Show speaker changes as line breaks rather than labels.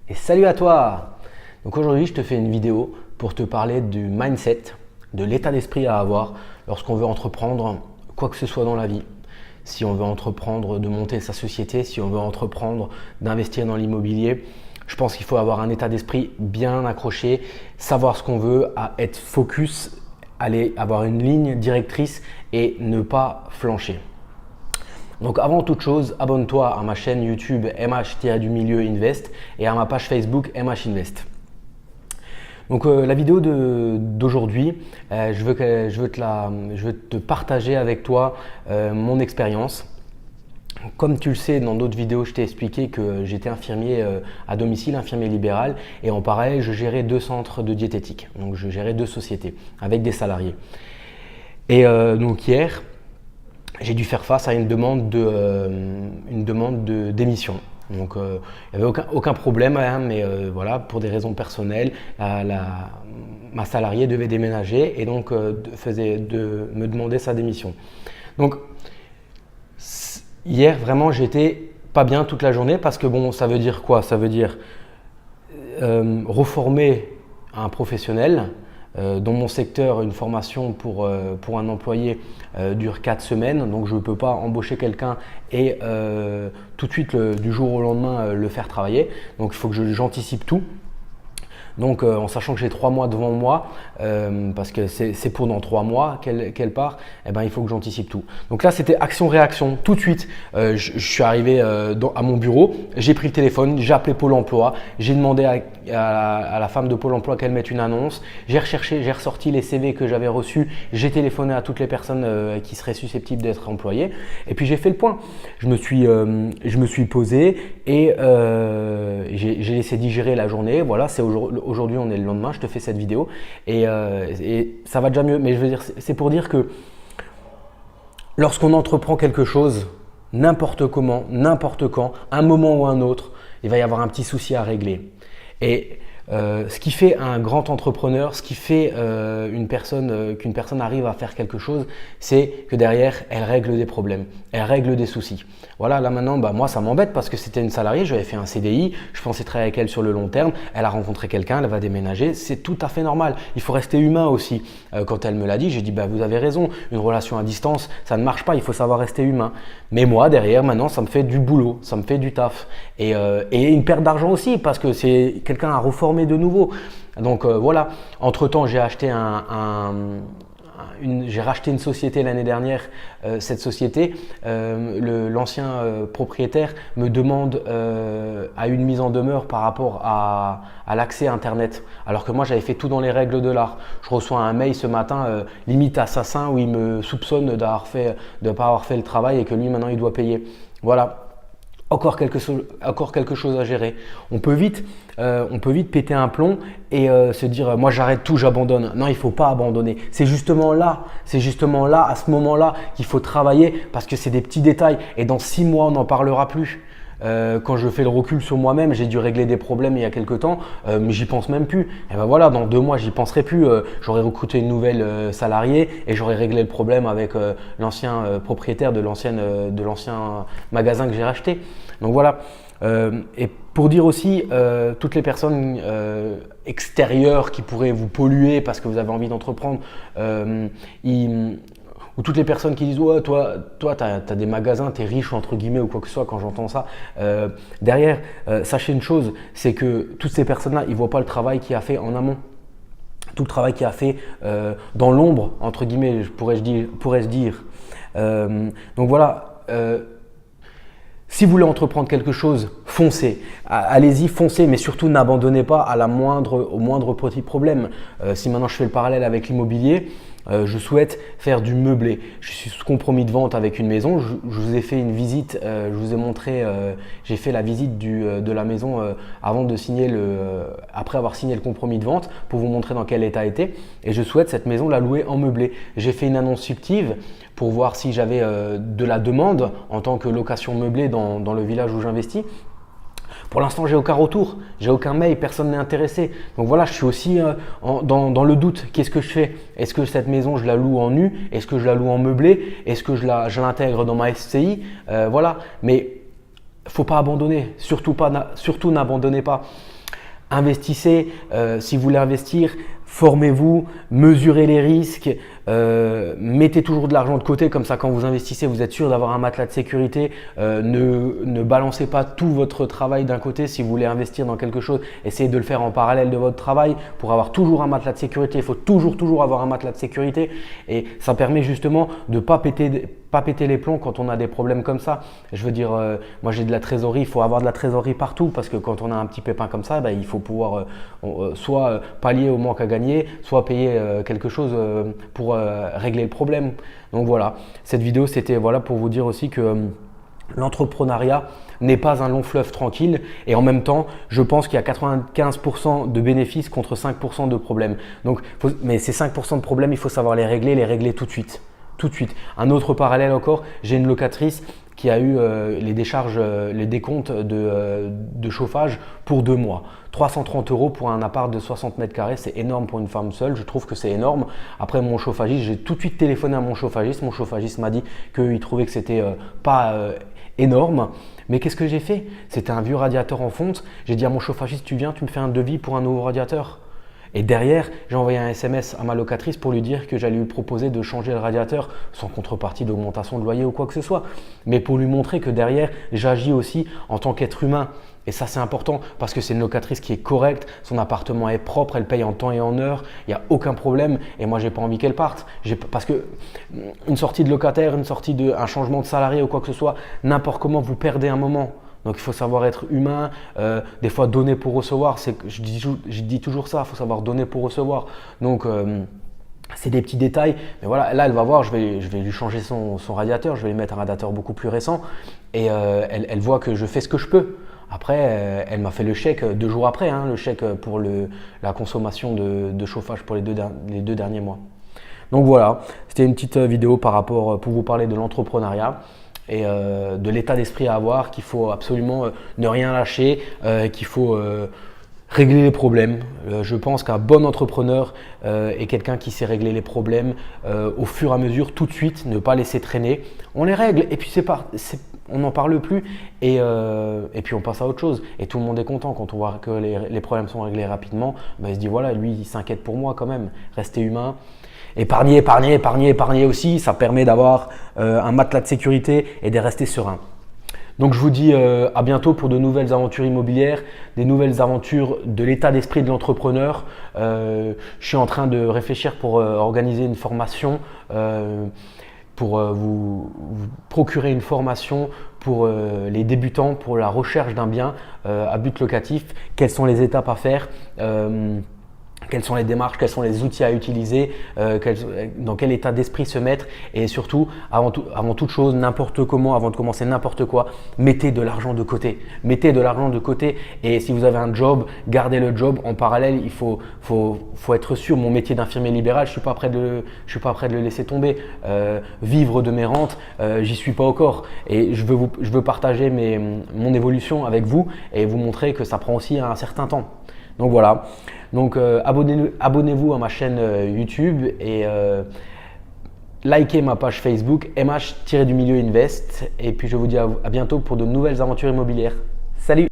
Et salut à toi! Donc aujourd'hui, je te fais une vidéo pour te parler du mindset, de l'état d'esprit à avoir lorsqu'on veut entreprendre quoi que ce soit dans la vie. Si on veut entreprendre de monter sa société, si on veut entreprendre d'investir dans l'immobilier, je pense qu'il faut avoir un état d'esprit bien accroché, savoir ce qu'on veut, être focus, aller avoir une ligne directrice et ne pas flancher. Donc avant toute chose, abonne-toi à ma chaîne YouTube MH-du-milieu Invest et à ma page Facebook MH Invest. Donc la vidéo d'aujourd'hui, je veux te partager avec toi mon expérience. Comme tu le sais, dans d'autres vidéos, je t'ai expliqué que j'étais infirmier à domicile, infirmier libéral, et en parallèle, je gérais 2 centres de diététique. Donc je gérais 2 sociétés avec des salariés. Et donc hier, j'ai dû faire face à une demande de démission. Donc il n'y avait aucun problème, hein, mais voilà, pour des raisons personnelles, ma salariée devait déménager et donc me demander sa démission. Donc hier, vraiment, j'étais pas bien toute la journée parce que bon, ça veut dire quoi? Ça veut dire reformer un professionnel. Dans mon secteur, une formation pour un employé dure 4 semaines, donc je ne peux pas embaucher quelqu'un et tout de suite, du jour au lendemain, le faire travailler. Donc il faut que j'anticipe tout. Donc en sachant que j'ai 3 mois devant moi, parce que c'est pour dans 3 mois qu'elle part, eh ben, il faut que j'anticipe tout. Donc là c'était action-réaction, tout de suite. Je suis arrivé à mon bureau, j'ai pris le téléphone, j'ai appelé Pôle emploi, j'ai demandé à la femme de Pôle emploi qu'elle mette une annonce, j'ai recherché, j'ai ressorti les CV que j'avais reçus, j'ai téléphoné à toutes les personnes qui seraient susceptibles d'être employées et puis j'ai fait le point. Je me suis posé et j'ai laissé digérer la journée. Voilà, c'est aujourd'hui, on est le lendemain, je te fais cette vidéo et ça va déjà mieux. Mais je veux dire, c'est pour dire que lorsqu'on entreprend quelque chose, n'importe comment, n'importe quand, un moment ou un autre, il va y avoir un petit souci à régler. Et ce qui fait un grand entrepreneur, ce qui fait qu'une personne arrive à faire quelque chose, c'est que derrière, elle règle des problèmes, elle règle des soucis. Voilà, là maintenant, moi ça m'embête parce que c'était une salariée, j'avais fait un CDI, je pensais travailler avec elle sur le long terme, elle a rencontré quelqu'un, elle va déménager, c'est tout à fait normal. Il faut rester humain aussi. Quand elle me l'a dit, j'ai dit vous avez raison, une relation à distance, ça ne marche pas, il faut savoir rester humain. Mais moi derrière, maintenant, ça me fait du boulot, ça me fait du taf et une perte d'argent aussi parce que c'est quelqu'un à reformer de nouveau. Donc voilà, entre-temps, j'ai acheté j'ai racheté une société l'année dernière. Cette société, l'ancien propriétaire me demande à une mise en demeure par rapport à l'accès Internet. Alors que moi, j'avais fait tout dans les règles de l'art. Je reçois un mail ce matin, limite assassin, où il me soupçonne de ne pas avoir fait le travail et que lui, maintenant, il doit payer. Voilà. Encore quelque chose à gérer. On peut vite péter un plomb et se dire moi j'arrête tout, j'abandonne. Non, il ne faut pas abandonner. C'est justement là, à ce moment-là qu'il faut travailler parce que c'est des petits détails et dans 6 mois on n'en parlera plus. Quand je fais le recul sur moi-même, j'ai dû régler des problèmes il y a quelques temps, mais j'y pense même plus. Et ben voilà, dans 2 mois, j'y penserai plus. J'aurais recruté une nouvelle salariée et j'aurais réglé le problème avec l'ancien propriétaire de l'ancien magasin que j'ai racheté. Donc voilà. Et pour dire aussi, toutes les personnes extérieures qui pourraient vous polluer parce que vous avez envie d'entreprendre, ou toutes les personnes qui disent ouais, toi tu as des magasins, tu es riche entre guillemets ou quoi que ce soit, quand j'entends ça, derrière, sachez une chose, c'est que toutes ces personnes-là, ils ne voient pas le travail qu'il a fait en amont. Tout le travail qu'il a fait dans l'ombre, entre guillemets, pourrais-je dire. Donc voilà. Si vous voulez entreprendre quelque chose, foncez. Allez-y, foncez, mais surtout n'abandonnez pas au moindre petit problème. Si maintenant je fais le parallèle avec l'immobilier, je souhaite faire du meublé. Je suis sous compromis de vente avec une maison. Je vous ai fait une visite, je vous ai montré, j'ai fait la visite de la maison après avoir signé le compromis de vente pour vous montrer dans quel état elle était. Et je souhaite cette maison la louer en meublé. J'ai fait une annonce fictive pour voir si j'avais de la demande en tant que location meublée dans le village où j'investis. Pour l'instant, j'ai aucun retour, j'ai aucun mail, personne n'est intéressé. Donc voilà, je suis aussi dans le doute. Qu'est-ce que je fais? Est-ce que cette maison, je la loue en nu? Est-ce que je la loue en meublé? Est-ce que je l'intègre dans ma SCI? Voilà, mais faut pas abandonner, surtout n'abandonnez pas. Investissez, si vous voulez investir, formez-vous, mesurez les risques, mettez toujours de l'argent de côté, comme ça quand vous investissez, vous êtes sûr d'avoir un matelas de sécurité. Ne balancez pas tout votre travail d'un côté. Si vous voulez investir dans quelque chose, essayez de le faire en parallèle de votre travail pour avoir toujours un matelas de sécurité. Il faut toujours avoir un matelas de sécurité et ça permet justement de ne pas péter les plombs quand on a des problèmes comme ça. Je veux dire, moi j'ai de la trésorerie, il faut avoir de la trésorerie partout parce que quand on a un petit pépin comme ça, il faut pouvoir soit pallier au manque à gagner, soit payer quelque chose pour régler le problème. Donc voilà, cette vidéo c'était pour vous dire aussi que l'entrepreneuriat n'est pas un long fleuve tranquille et en même temps, je pense qu'il y a 95% de bénéfices contre 5% de problèmes. Donc, mais ces 5% de problèmes, il faut savoir les régler tout de suite. Tout de suite. Un autre parallèle encore, j'ai une locatrice qui a eu les décharges, les décomptes de chauffage pour 2 mois. 330 € pour un appart de 60 mètres carrés, c'est énorme pour une femme seule, je trouve que c'est énorme. Après mon chauffagiste, j'ai tout de suite téléphoné à mon chauffagiste m'a dit qu'il trouvait que c'était pas énorme. Mais qu'est-ce que j'ai fait? C'était un vieux radiateur en fonte, j'ai dit à mon chauffagiste, tu viens, tu me fais un devis pour un nouveau radiateur. Et derrière, j'ai envoyé un SMS à ma locatrice pour lui dire que j'allais lui proposer de changer le radiateur sans contrepartie d'augmentation de loyer ou quoi que ce soit. Mais pour lui montrer que derrière, j'agis aussi en tant qu'être humain. Et ça, c'est important parce que c'est une locatrice qui est correcte, son appartement est propre, elle paye en temps et en heure, il n'y a aucun problème. Et moi, j'ai pas envie qu'elle parte. Parce que une sortie de locataire, un changement de salarié ou quoi que ce soit, n'importe comment, vous perdez un moment. Donc il faut savoir être humain, des fois donner pour recevoir, je dis toujours ça, il faut savoir donner pour recevoir. Donc c'est des petits détails, mais voilà, là elle va voir, je vais lui changer son radiateur, je vais lui mettre un radiateur beaucoup plus récent et elle voit que je fais ce que je peux. Après, elle m'a fait le chèque 2 jours après, le chèque pour la consommation de chauffage pour les deux derniers mois. Donc voilà, c'était une petite vidéo pour vous parler de l'entrepreneuriat et de l'état d'esprit à avoir, qu'il faut absolument ne rien lâcher, qu'il faut régler les problèmes. Je pense qu'un bon entrepreneur est quelqu'un qui sait régler les problèmes au fur et à mesure, tout de suite, ne pas laisser traîner. On les règle et puis on n'en parle plus et puis on passe à autre chose. Et tout le monde est content quand on voit que les problèmes sont réglés rapidement. Il se dit voilà, lui il s'inquiète pour moi quand même. Restez humain. Épargner aussi, ça permet d'avoir un matelas de sécurité et de rester serein. Donc je vous dis à bientôt pour de nouvelles aventures immobilières, des nouvelles aventures de l'état d'esprit de l'entrepreneur. Je suis en train de réfléchir pour organiser une formation, pour vous procurer une formation pour les débutants, pour la recherche d'un bien à but locatif. Quelles sont les étapes à faire quelles sont les démarches, quels sont les outils à utiliser, dans quel état d'esprit se mettre et surtout, avant toute chose, n'importe comment, avant de commencer n'importe quoi, mettez de l'argent de côté. Mettez de l'argent de côté et si vous avez un job, gardez le job. En parallèle, il faut être sûr. Mon métier d'infirmier libéral, je suis pas prêt de le laisser tomber. Vivre de mes rentes, j'y suis pas encore et je veux partager mon évolution avec vous et vous montrer que ça prend aussi un certain temps. Donc voilà, donc abonnez-vous à ma chaîne YouTube et likez ma page Facebook MH-Invest et puis je vous dis à bientôt pour de nouvelles aventures immobilières. Salut!